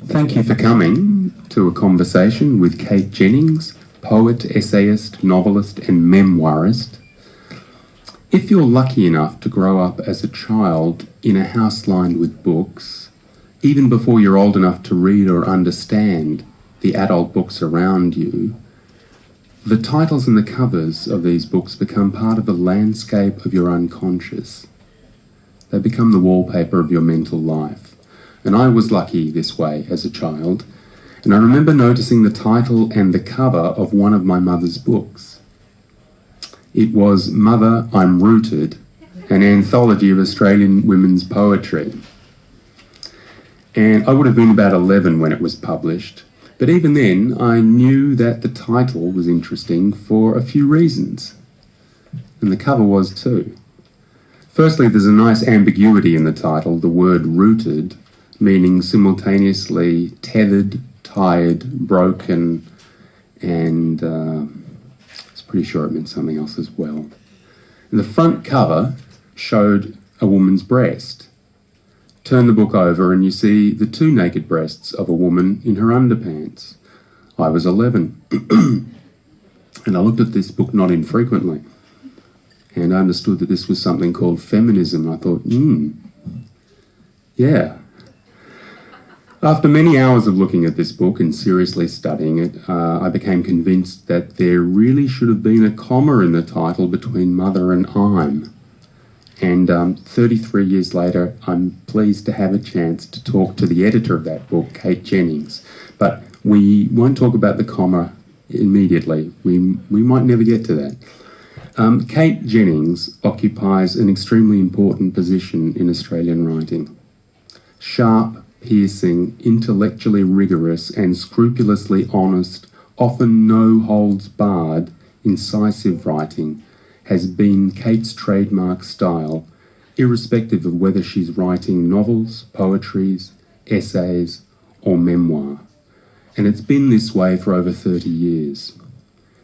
Thank you for coming to a conversation with Kate Jennings, poet, essayist, novelist and memoirist. If you're lucky enough to grow up as a child in a house lined with books, even before you're old enough to read or understand the adult books around you, the titles and the covers of these books become part of the landscape of your unconscious. They become the wallpaper of your mental life. And I was lucky this way as a child, and I remember noticing the title and the cover of one of my mother's books. It was Mother, I'm Rooted, an anthology of Australian women's poetry. And I would have been about 11 when it was published, but even then I knew that the title was interesting for a few reasons, and the cover was too. Firstly, there's a nice ambiguity in the title, the word rooted, meaning simultaneously tethered, tired, broken, and I was pretty sure it meant something else as well. And the front cover showed a woman's breast. Turn the book over and you see the two naked breasts of a woman in her underpants. I was 11, and I looked at this book not infrequently, and I understood that this was something called feminism. I thought, yeah. After many hours of looking at this book and seriously studying it, I became convinced that there really should have been a comma in the title between mother and I'm. And 33 years later, I'm pleased to have a chance to talk to the editor of that book, Kate Jennings. But we won't talk about the comma immediately. We might never get to that. Kate Jennings occupies an extremely important position in Australian writing. Sharp, piercing, intellectually rigorous and scrupulously honest, often no-holds-barred, incisive writing has been Kate's trademark style, irrespective of whether she's writing novels, poetries, essays or memoir. And it's been this way for over 30 years.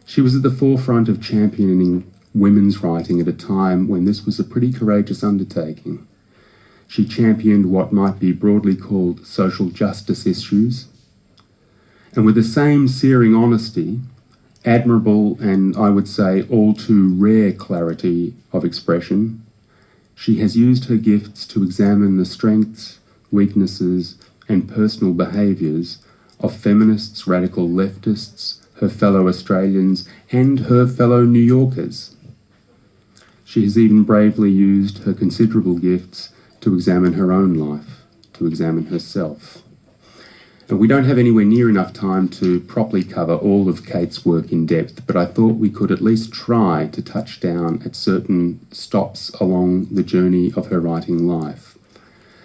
She was at the forefront of championing women's writing at a time when this was a pretty courageous undertaking. She championed what might be broadly called social justice issues, and with the same searing honesty, admirable and I would say all too rare clarity of expression, she has used her gifts to examine the strengths, weaknesses and personal behaviours of feminists, radical leftists, her fellow Australians and her fellow New Yorkers. She has even bravely used her considerable gifts to examine her own life, to examine herself. And we don't have anywhere near enough time to properly cover all of Kate's work in depth, but I thought we could at least try to touch down at certain stops along the journey of her writing life.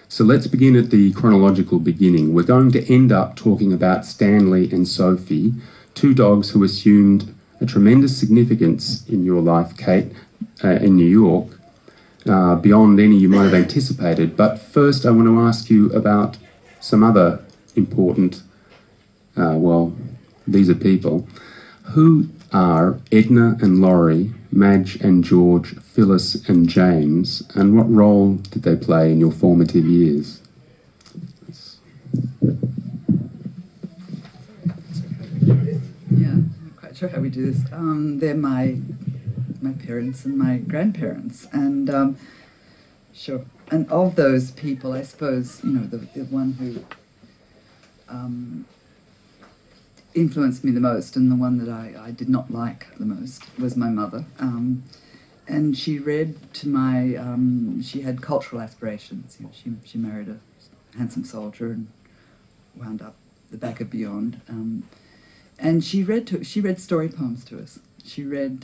So let's begin at the chronological beginning. We're going to end up talking about Stanley and Sophie, two dogs who assumed a tremendous significance in your life, Kate, in New York, beyond any you might have anticipated. But first I want to ask you about some other important, these are people. Who are Edna and Laurie, Madge and George, Phyllis and James, and what role did they play in your formative years? Yeah, I'm not quite sure how we do this. They're my parents and my grandparents, and sure. And of those people, I suppose, you know, the one who influenced me the most, and the one that I did not like the most, was my mother. And she read to my, she had cultural aspirations. You know, she married a handsome soldier and wound up the back of Beyond. And she read story poems to us. She read,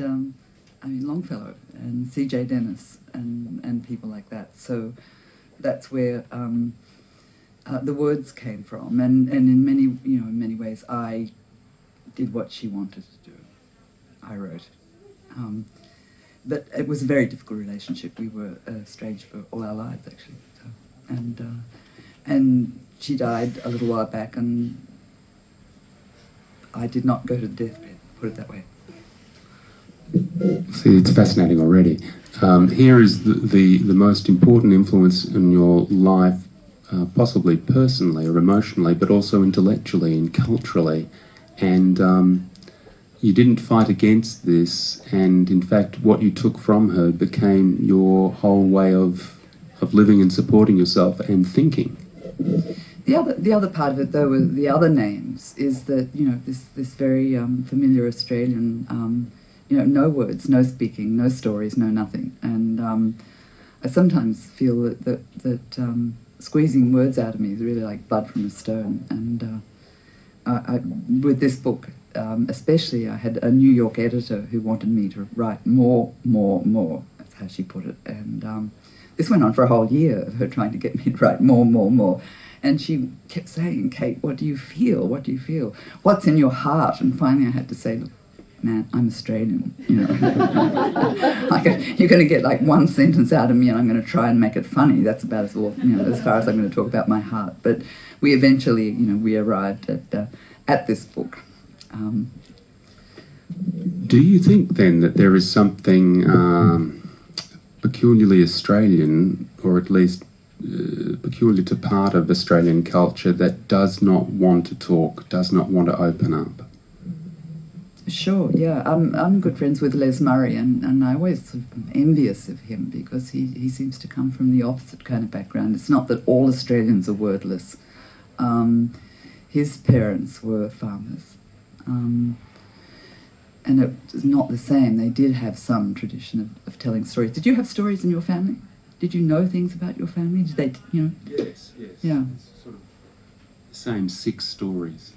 Longfellow and C.J. Dennis and people like that. So that's where the words came from, and in many ways I did what she wanted to do. I wrote, but it was a very difficult relationship. We were estranged for all our lives, actually. So, and she died a little while back, and I did not go to the deathbed. Put it that way. See, it's fascinating already. Here is the most important influence in your life possibly personally or emotionally, but also intellectually and culturally. And you didn't fight against this, and in fact what you took from her became your whole way of living and supporting yourself and thinking. The other part of it, though, with the other names, is that, you know, this very familiar Australian, you know, no words, no speaking, no stories, no nothing. And I sometimes feel that squeezing words out of me is really like blood from a stone. And with this book, especially, I had a New York editor who wanted me to write more. That's how she put it. And this went on for a whole year of her trying to get me to write more. And she kept saying, Kate, what do you feel? What do you feel? What's in your heart? And finally I had to say, look, man, I'm Australian, you know. You're going to get like one sentence out of me and I'm going to try and make it funny. That's about as, well, you know, as far as I'm going to talk about my heart. But we eventually, you know, we arrived at this book. Do you think then that there is something peculiarly Australian, or at least peculiar to part of Australian culture, that does not want to talk, does not want to open up? Sure, yeah. I'm good friends with Les Murray, and I always sort of am envious of him because he seems to come from the opposite kind of background. It's not that all Australians are wordless. His parents were farmers. And it was not the same. They did have some tradition of telling stories. Did you have stories in your family? Did you know things about your family? Did they, you know? Yes. Yeah. It's sort of the same 6 stories.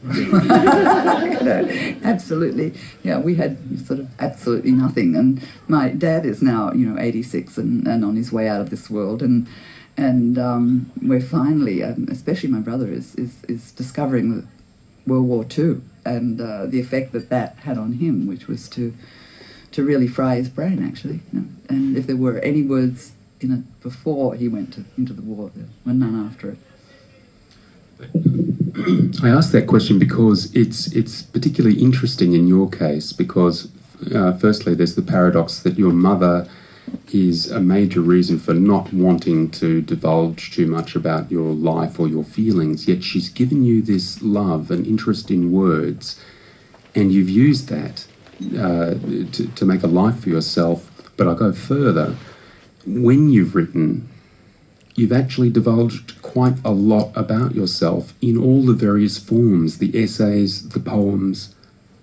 Absolutely. Yeah, we had sort of absolutely nothing. And my dad is now, you know, 86 and on his way out of this world. And we're finally, especially my brother, is discovering World War II and the effect that had on him, which was to really fry his brain, actually. You know? And if there were any words in it before he went into the war, there were none after it. I ask that question because it's particularly interesting in your case because, firstly, there's the paradox that your mother is a major reason for not wanting to divulge too much about your life or your feelings, yet she's given you this love and interest in words, and you've used that to make a life for yourself. But I go further. When you've written, you've actually divulged quite a lot about yourself in all the various forms, the essays, the poems,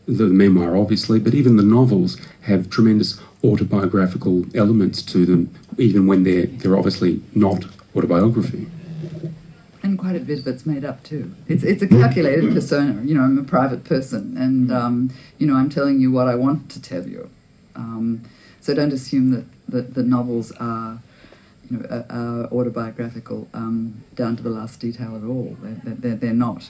the memoir obviously, but even the novels have tremendous autobiographical elements to them, even when they're obviously not autobiography. And quite a bit of it's made up too. It's a calculated persona. You know, I'm a private person, and you know, I'm telling you what I want to tell you. So don't assume that the novels are, you know, are autobiographical down to the last detail at all. They're not.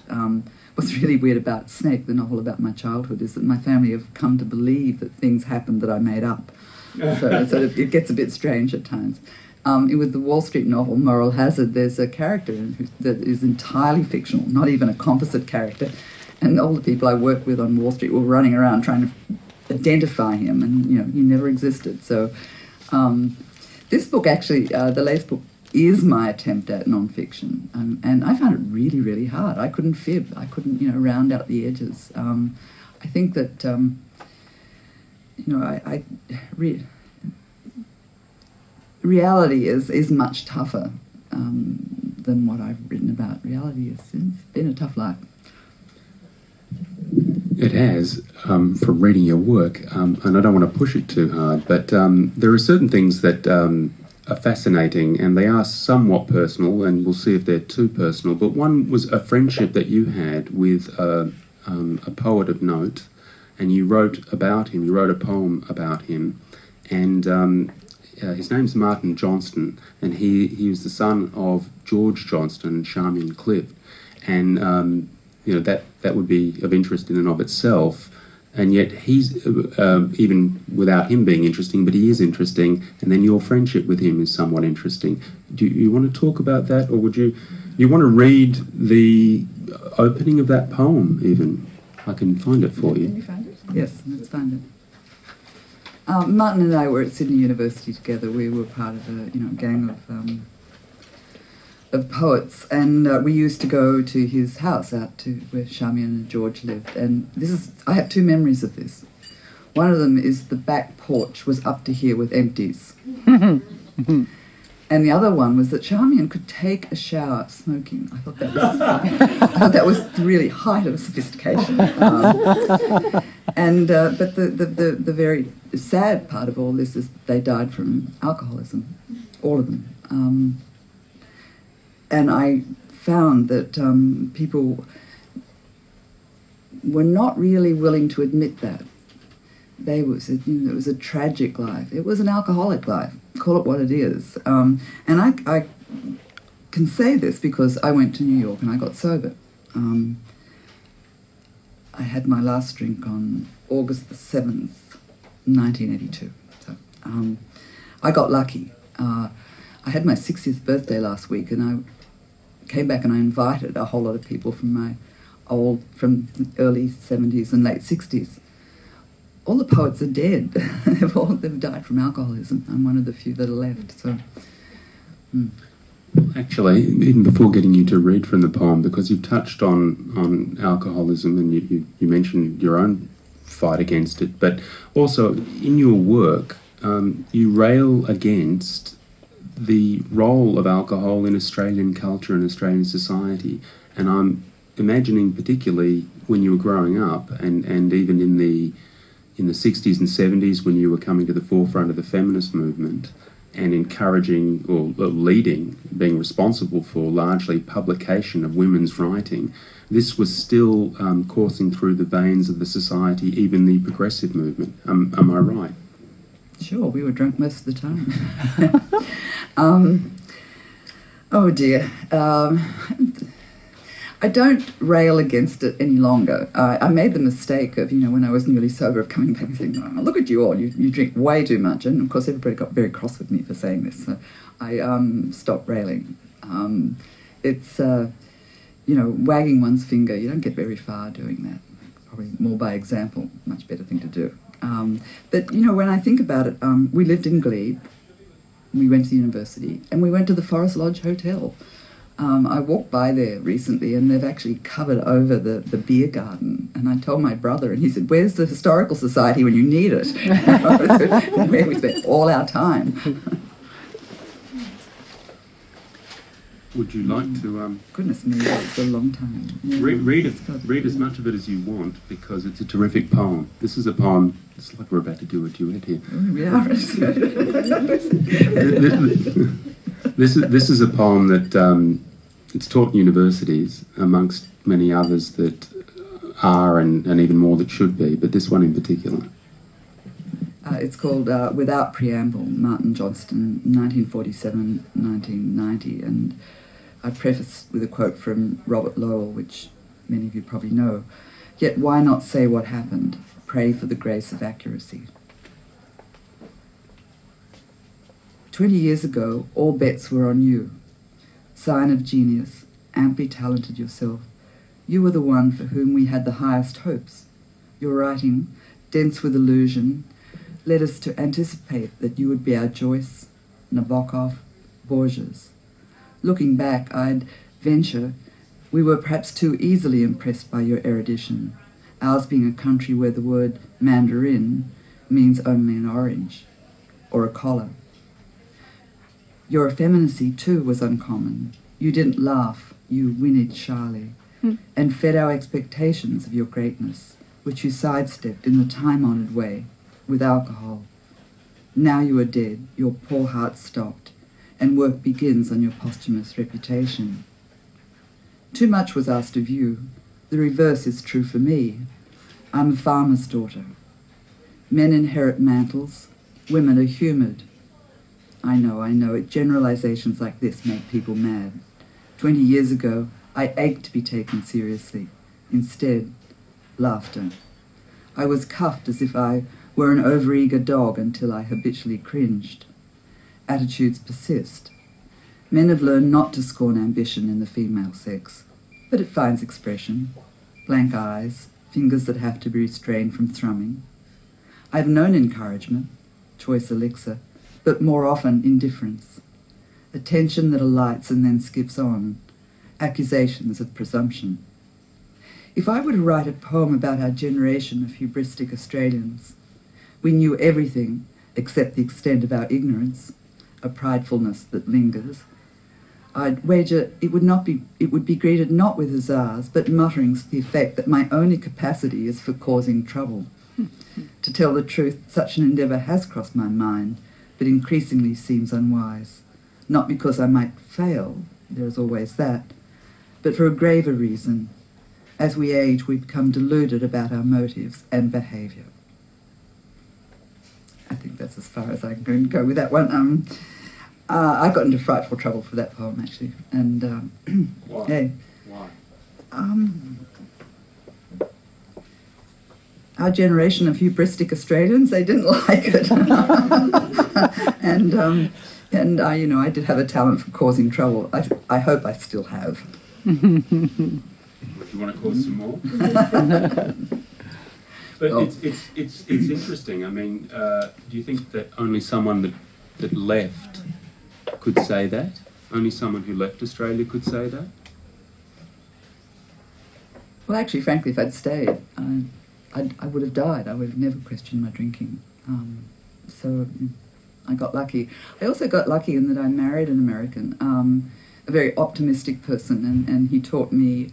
What's really weird about Snake, the novel about my childhood, is that my family have come to believe that things happened that I made up. So it gets a bit strange at times. With the Wall Street novel, Moral Hazard, there's a character that is entirely fictional, not even a composite character. And all the people I work with on Wall Street were running around trying to identify him, and, you know, he never existed. So this book, actually, the latest book, is my attempt at non-fiction, and I found it really, really hard. I couldn't fib. I couldn't, you know, round out the edges. I think that, you know, reality is much tougher than what I've written about. Reality has been a tough life. It has, from reading your work, and I don't want to push it too hard, but there are certain things that are fascinating, and they are somewhat personal, and we'll see if they're too personal. But one was a friendship that you had with a poet of note, and you wrote about him. You wrote a poem about him, and his name's Martin Johnston, and he was the son of George Johnston and Charmian Clift, and you know, that would be of interest in and of itself. And yet he's, even without him being interesting, but he is interesting, and then your friendship with him is somewhat interesting. Do you want to talk about that, or would you want to read the opening of that poem even? I can find it for you. Can you find it? Yes, let's find it. Martin and I were at Sydney University together. We were part of a gang of poets, and we used to go to his house out to where Charmian and George lived. And I have two memories of this. One of them is the back porch was up to here with empties. And the other one was that Charmian could take a shower smoking. I thought that was the really height of sophistication. But the very sad part of all this is they died from alcoholism, all of them. And I found that people were not really willing to admit that. It was a tragic life. It was an alcoholic life. Call it what it is. And I can say this because I went to New York and I got sober. I had my last drink on August the 7th, 1982. So I got lucky. I had my 60th birthday last week, and I came back and I invited a whole lot of people from the early 70s and late 60s. All the poets are dead. They've died from alcoholism. I'm one of the few that are left. So, Actually, even before getting you to read from the poem, because you've touched on alcoholism and you mentioned your own fight against it, but also in your work, you rail against the role of alcohol in Australian culture and Australian society. And I'm imagining, particularly when you were growing up, and even in the 60s and 70s when you were coming to the forefront of the feminist movement and encouraging or leading, being responsible for largely publication of women's writing, this was still coursing through the veins of the society, even the progressive movement. Am I right? Sure, we were drunk most of the time. Oh dear. I don't rail against it any longer. I made the mistake of, when I was nearly sober, of coming back and saying, oh, look at you all, you drink way too much. And of course everybody got very cross with me for saying this. So I stopped railing. It's, wagging one's finger, you don't get very far doing that. Probably more by example, much better thing to do. But, when I think about it, we lived in Glebe, we went to the university, and we went to the Forest Lodge Hotel. I walked by there recently and they've actually covered over the beer garden. And I told my brother, and he said, where's the Historical Society when you need it? Where we spent all our time. Would you like to... Goodness me, it's a long time. Yeah. Read as much of it as you want, because it's a terrific poem. This is a poem, it's like we're about to do a duet here. We are. This is a poem that it's taught in universities, amongst many others that are and even more that should be, but this one in particular. It's called Without Preamble, Martin Johnston, 1947-1990, and I preface with a quote from Robert Lowell, which many of you probably know. Yet why not say what happened? Pray for the grace of accuracy. 20 years ago, all bets were on you. Sign of genius, amply talented yourself. You were the one for whom we had the highest hopes. Your writing, dense with illusion, led us to anticipate that you would be our Joyce, Nabokov, Borges. Looking back, I'd venture we were perhaps too easily impressed by your erudition, ours being a country where the word mandarin means only an orange or a collar. Your effeminacy, too, was uncommon. You didn't laugh, you whinnied shyly, and fed our expectations of your greatness, which you sidestepped in the time-honoured way, with alcohol. Now you are dead, your poor heart stopped, and work begins on your posthumous reputation. Too much was asked of you. The reverse is true for me. I'm a farmer's daughter. Men inherit mantles, women are humoured. I know, generalizations like this make people mad. 20 years ago, I ached to be taken seriously. Instead, laughter. I was cuffed as if I were an overeager dog until I habitually cringed. Attitudes persist. Men have learned not to scorn ambition in the female sex, but it finds expression. Blank eyes, fingers that have to be restrained from thrumming. I've known encouragement, choice elixir, but more often indifference. a tension that alights and then skips on, accusations of presumption. If I were to write a poem about our generation of hubristic Australians, we knew everything except the extent of our ignorance, a pridefulness that lingers, I'd wager it would be greeted not with huzzas, but mutterings to the effect that my only capacity is for causing trouble. To tell the truth, such an endeavour has crossed my mind, but increasingly seems unwise. Not because I might fail, there is always that, but for a graver reason. As we age, we become deluded about our motives and behaviour. I think that's as far as I'm going to go with that one. I got into frightful trouble for that poem, actually. And Why? Hey, Why? Our generation of hubristic Australians, they didn't like it. and I did have a talent for causing trouble. I hope I still have. Would you want to cause some more? But Oh. it's interesting. I mean, do you think that only someone that left could say that? Only someone who left Australia could say that? Well, actually, frankly, if I'd stayed, I would have died. I would have never questioned my drinking. So I got lucky. I also got lucky in that I married an American, a very optimistic person, and he taught me,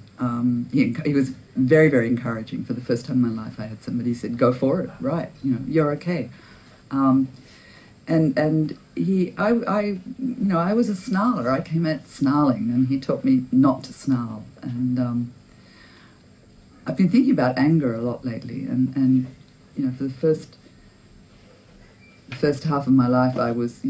he was very, very encouraging. For the first time in my life, I had somebody who said, go for it, right, you're okay. And I was a snarler. I came out snarling, and he taught me not to snarl. And I've been thinking about anger a lot lately, and for the first half of my life, I was,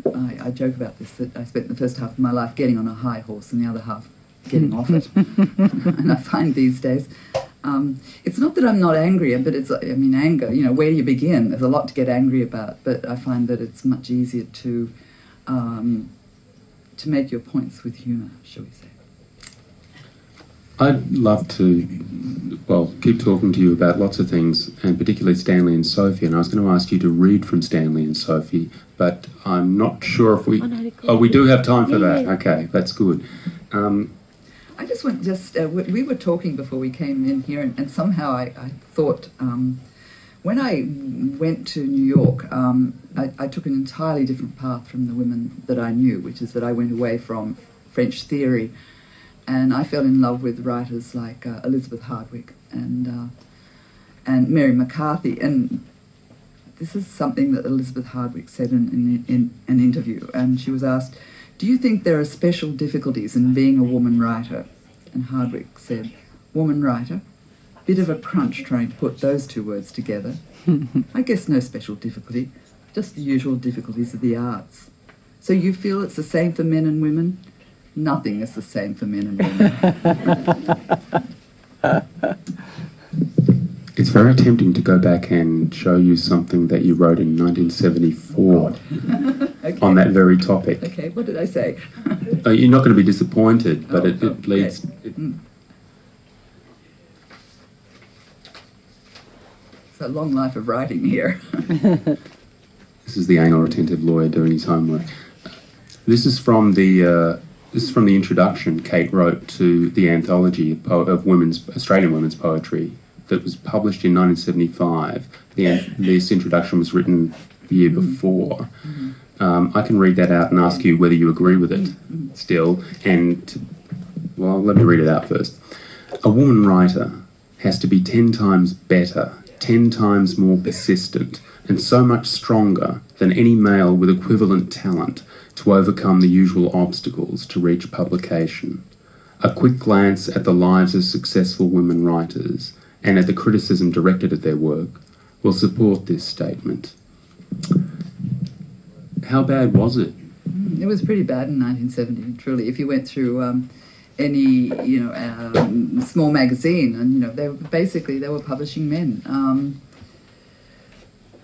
I joke about this, that I spent the first half of my life getting on a high horse and the other half getting off it. And I find these days, it's not that I'm not angry, but anger, where do you begin? There's a lot to get angry about, but I find that it's much easier to make your points with humour, shall we say. I'd love to, keep talking to you about lots of things, and particularly Stanley and Sophie, and I was going to ask you to read from Stanley and Sophie, but I'm not sure if we... Oh, we do have time for that. Yeah. Okay, that's good. I just want we were talking before we came in here, and somehow I thought, when I went to New York, I took an entirely different path from the women that I knew, which is that I went away from French theory, and I fell in love with writers like Elizabeth Hardwick and Mary McCarthy. And this is something that Elizabeth Hardwick said in an interview, and she was asked, do you think there are special difficulties in being a woman writer? And Hardwick said, woman writer? Bit of a crunch trying to put those two words together. I guess no special difficulty, just the usual difficulties of the arts. So you feel it's the same for men and women? Nothing is the same for men and women. It's very tempting to go back and show you something that you wrote in 1974 Okay. on that very topic. Okay, what did I say? You're not going to be disappointed, but it leads... Okay. It's a long life of writing here. This is the anal retentive lawyer doing his homework. This is from the introduction Kate wrote to the anthology of Australian women's poetry that was published in 1975. This introduction was written the year before. I can read that out and ask you whether you agree with it still. Let me read it out first. A woman writer has to be 10 times better, 10 times more persistent, and so much stronger than any male with equivalent talent to overcome the usual obstacles to reach publication. A quick glance at the lives of successful women writers and at the criticism directed at their work will support this statement. How bad was it? It was pretty bad in 1970, truly. If you went through any, small magazine, and they were publishing men.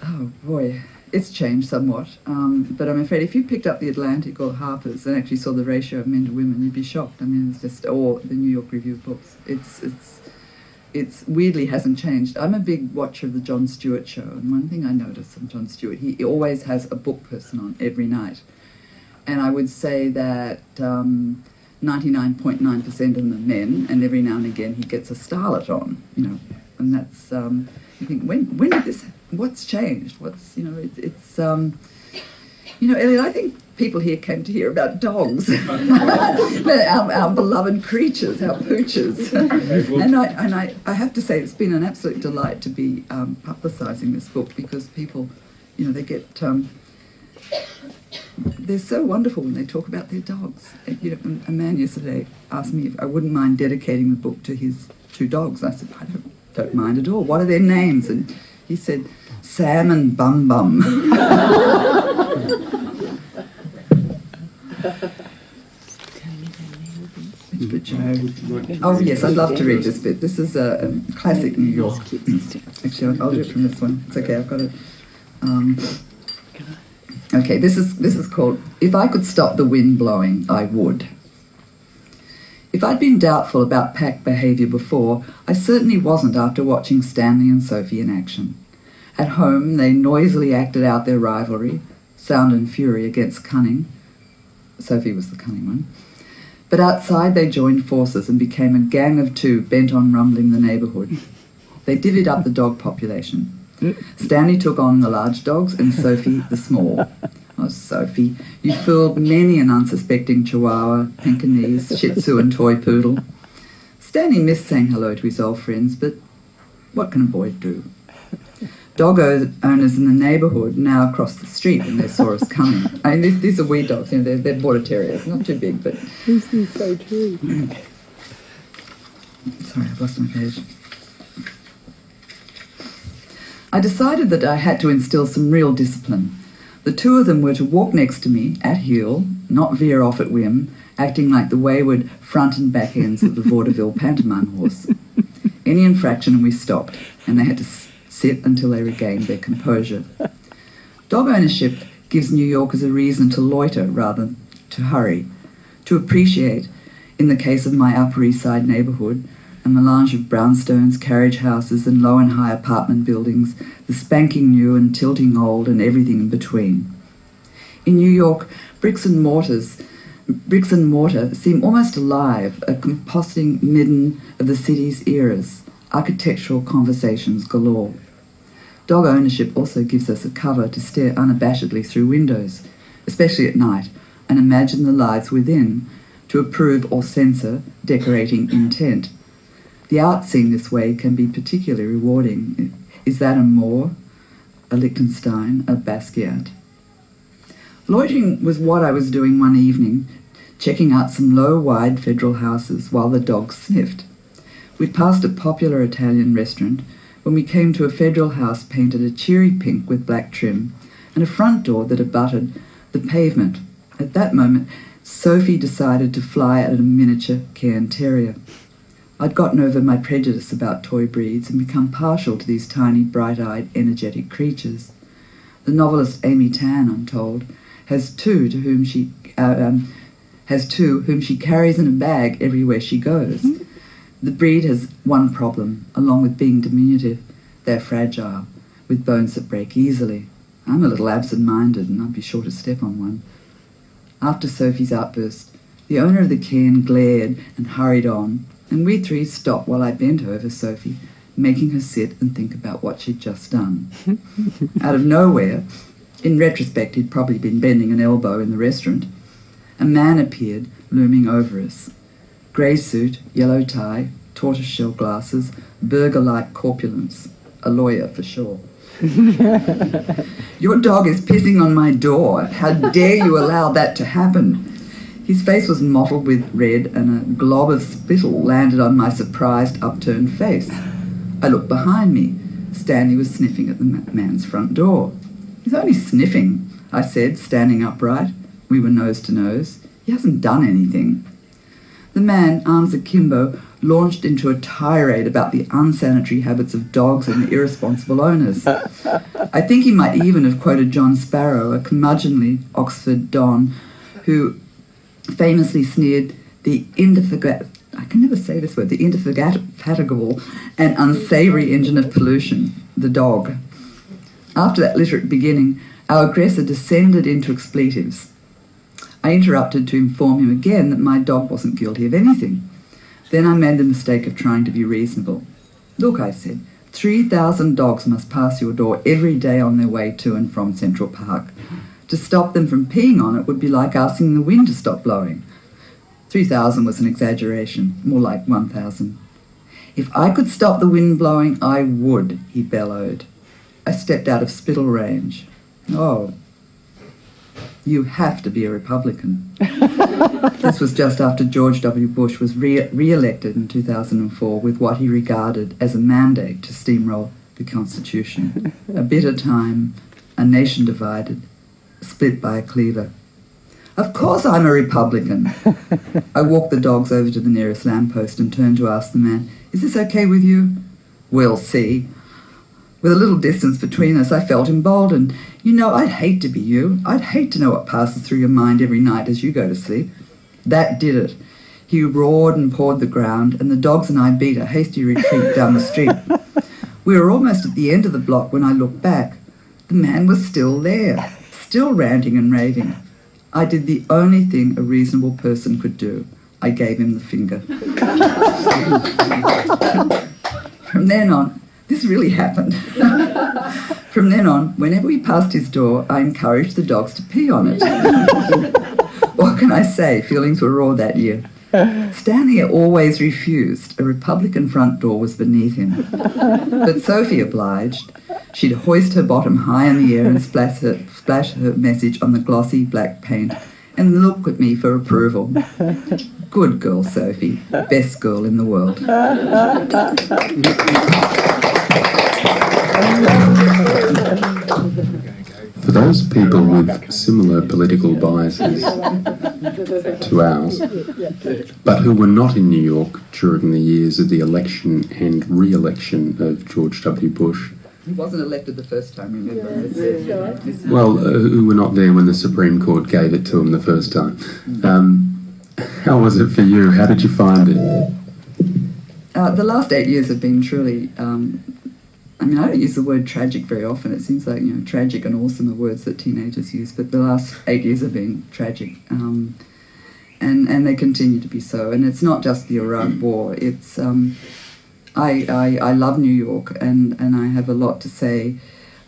Oh boy, it's changed somewhat. But I'm afraid if you picked up the Atlantic or Harper's and actually saw the ratio of men to women, you'd be shocked. I mean, it's just, or the New York Review of Books. It's weirdly hasn't changed. I'm a big watcher of the Jon Stewart show, and one thing I notice from Jon Stewart, he always has a book person on every night. And I would say that 99.9% of them are men, and every now and again he gets a starlet on, you know. And that's, you think, when did this, what's changed? What's, you know, it's you know, Elliot, I think people here came to hear about dogs, our beloved creatures, our pooches. And I have to say, it's been an absolute delight to be publicising this book, because people, you know, they get, they're so wonderful when they talk about their dogs. You know, a man yesterday asked me if I wouldn't mind dedicating the book to his 2 dogs. I said, I don't mind at all. What are their names? And he said, Sam and Bum Bum. Oh yes, I'd love to read this bit. This is a classic New York. Actually, I'll do it from this one. It's okay, I've got it. Okay, this is called If I Could Stop the Wind Blowing, I Would. If I'd been doubtful about pack behaviour before, I certainly wasn't after watching Stanley and Sophie in action. At home, they noisily acted out their rivalry, sound and fury against cunning. Sophie was the cunning one. But outside, they joined forces and became a gang of 2 bent on rumbling the neighbourhood. They divvied up the dog population. Stanley took on the large dogs and Sophie the small. Oh, Sophie, you fooled many an unsuspecting Chihuahua, Pekingese, Shih Tzu and toy poodle. Stanley missed saying hello to his old friends, but what can a boy do? Dog owners in the neighbourhood now across the street when they saw us coming. I mean, these are wee dogs, you know, they're border terriers, not too big, but... This is so true. Sorry, I've lost my page. I decided that I had to instill some real discipline. The 2 of them were to walk next to me, at heel, not veer off at whim, acting like the wayward front and back ends of the vaudeville pantomime horse. Any infraction and we stopped, and they had to sit until they regained their composure. Dog ownership gives New Yorkers a reason to loiter rather than to hurry, to appreciate, in the case of my Upper East Side neighbourhood, a melange of brownstones, carriage houses and low and high apartment buildings, the spanking new and tilting old and everything in between. In New York, bricks and mortar seem almost alive, a composting midden of the city's eras, architectural conversations galore. Dog ownership also gives us a cover to stare unabashedly through windows, especially at night, and imagine the lives within, to approve or censor decorating intent. The art seen this way can be particularly rewarding. Is that a Moore, a Liechtenstein, a Basquiat? Loitering was what I was doing one evening, checking out some low, wide federal houses while the dogs sniffed. We'd passed a popular Italian restaurant when we came to a federal house painted a cheery pink with black trim and a front door that abutted the pavement. At that moment, Sophie decided to fly at a miniature Cairn Terrier. I'd gotten over my prejudice about toy breeds and become partial to these tiny, bright-eyed, energetic creatures. The novelist Amy Tan, I'm told, has two whom she carries in a bag everywhere she goes. The breed has one problem, along with being diminutive. They're fragile, with bones that break easily. I'm a little absent-minded and I'd be sure to step on one. After Sophie's outburst, the owner of the cairn glared and hurried on, and we 3 stopped while I bent over Sophie, making her sit and think about what she'd just done. Out of nowhere, in retrospect he'd probably been bending an elbow in the restaurant, a man appeared looming over us. Grey suit, yellow tie, tortoiseshell glasses, burger-like corpulence. A lawyer for sure. Your dog is pissing on my door. How dare you allow that to happen? His face was mottled with red and a glob of spittle landed on my surprised upturned face. I looked behind me. Stanley was sniffing at the man's front door. He's only sniffing, I said, standing upright. We were nose to nose. He hasn't done anything. The man, arms akimbo, launched into a tirade about the unsanitary habits of dogs and their irresponsible owners. I think he might even have quoted John Sparrow, a curmudgeonly Oxford don, who famously sneered the indefatigable and unsavoury engine of pollution, the dog. After that literate beginning, our aggressor descended into expletives. I interrupted to inform him again that my dog wasn't guilty of anything. Then I made the mistake of trying to be reasonable. Look, I said, 3,000 dogs must pass your door every day on their way to and from Central Park. To stop them from peeing on it would be like asking the wind to stop blowing. 3,000 was an exaggeration, more like 1,000. If I could stop the wind blowing, I would, he bellowed. I stepped out of spittle range. Oh, you have to be a Republican. This was just after George W. Bush was re-elected in 2004 with what he regarded as a mandate to steamroll the Constitution. A bitter time, a nation divided, split by a cleaver. Of course I'm a Republican. I walked the dogs over to the nearest lamppost and turned to ask the man, is this okay with you? We'll see. With a little distance between us, I felt emboldened. You know, I'd hate to be you. I'd hate to know what passes through your mind every night as you go to sleep. That did it. He roared and pawed the ground, and the dogs and I beat a hasty retreat down the street. We were almost at the end of the block when I looked back. The man was still there, still ranting and raving. I did the only thing a reasonable person could do. I gave him the finger. From then on, this really happened. From then on, whenever we passed his door, I encouraged the dogs to pee on it. What can I say? Feelings were raw that year. Stanley always refused. A Republican front door was beneath him. But Sophie obliged. She'd hoist her bottom high in the air and splash her message on the glossy black paint and look at me for approval. Good girl, Sophie. Best girl in the world. For those people with similar political biases to ours, but who were not in New York during the years of the election and re-election of George W. Bush. He wasn't elected the first time, remember? Well, who were not there when the Supreme Court gave it to him the first time. How was it for you? How did you find it? The last 8 years have been truly... I don't use the word tragic very often. It seems like, tragic and awesome are words that teenagers use, but the last 8 years have been tragic. And they continue to be so. And it's not just the Iraq War. It's... I love New York, and I have a lot to say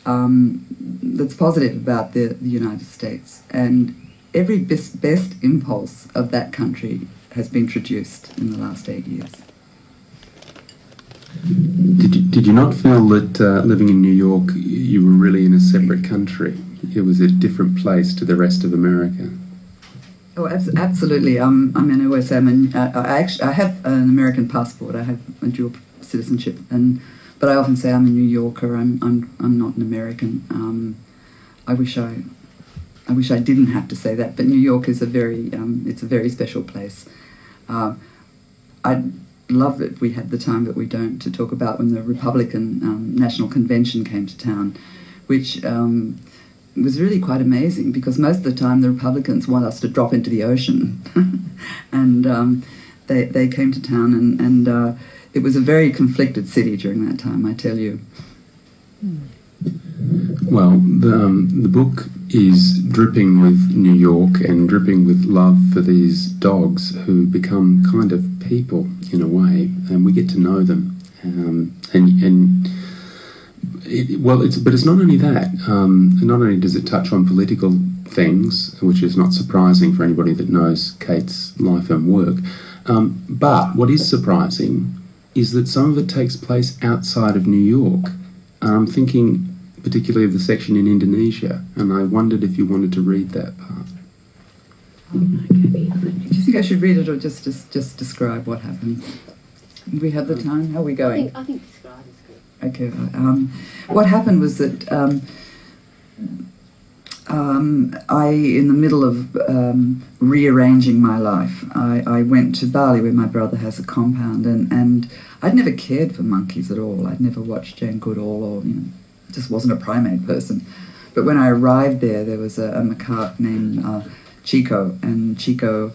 that's positive about the United States. And every best impulse of that country has been traduced in the last 8 years. Did you not feel that living in New York, you were really in a separate country? It was a different place to the rest of America? Oh, absolutely. I'm an OSM, and I have an American passport. I have a dual citizenship, but I often say I'm a New Yorker. I'm not an American. I wish I didn't have to say that, but New York is it's a very special place. I'd love it we had the time, but we don't, to talk about when the Republican National Convention came to town, which was really quite amazing, because most of the time the Republicans want us to drop into the ocean. And they came to town, and it was a very conflicted city during that time, I tell you. Well, the book is dripping with New York and dripping with love for these dogs who become kind of people in a way, and we get to know them. But it's not only that. Not only does it touch on political things, which is not surprising for anybody that knows Kate's life and work, but what is surprising is that some of it takes place outside of New York. I'm thinking particularly of the section in Indonesia, and I wondered if you wanted to read that part. Do you think I should read it, or just describe what happened? Do we have the time? How are we going? I think describe is good. Okay. What happened was that in the middle of rearranging my life, I went to Bali, where my brother has a compound, and I'd never cared for monkeys at all. I'd never watched Jane Goodall, or just wasn't a primate person. But when I arrived there was a macaque named Chico, and Chico,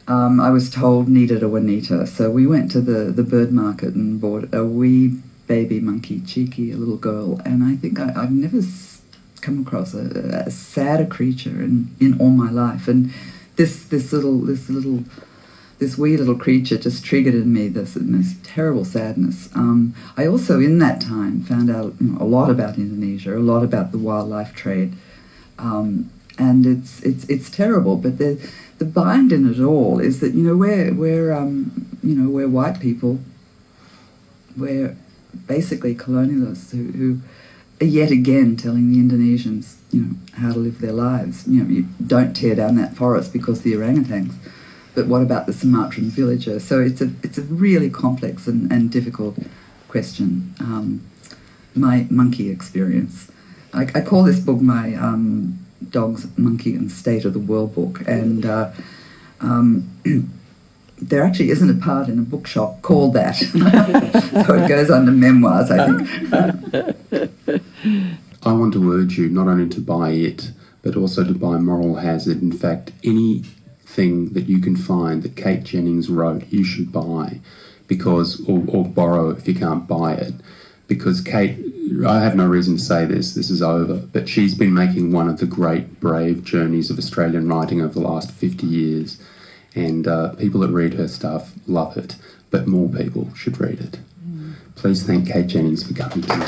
I was told, needed a Juanita. So we went to the bird market and bought a wee baby monkey, Cheeky, a little girl, and I think I've never come across a sadder creature in all my life, and this wee little creature just triggered in me this terrible sadness. I also, in that time, found out a lot about Indonesia, a lot about the wildlife trade, and it's terrible. But the bind in it all is that we're white people, we're basically colonialists who are yet again telling the Indonesians how to live their lives. You don't tear down that forest because of the orangutans. But what about the Sumatran villager? So it's a really complex and difficult question. My monkey experience. I call this book my Dogs, Monkey and State of the World book. And there actually isn't a part in a bookshop called that. So it goes under memoirs, I think. I want to urge you not only to buy it, but also to buy Moral Hazard. In fact, anything that you can find that Kate Jennings wrote, you should buy, or borrow if you can't buy it. Because Kate, I have no reason to say this is over, but she's been making one of the great, brave journeys of Australian writing over the last 50 years. And people that read her stuff love it, but more people should read it. Please thank Kate Jennings for coming to me.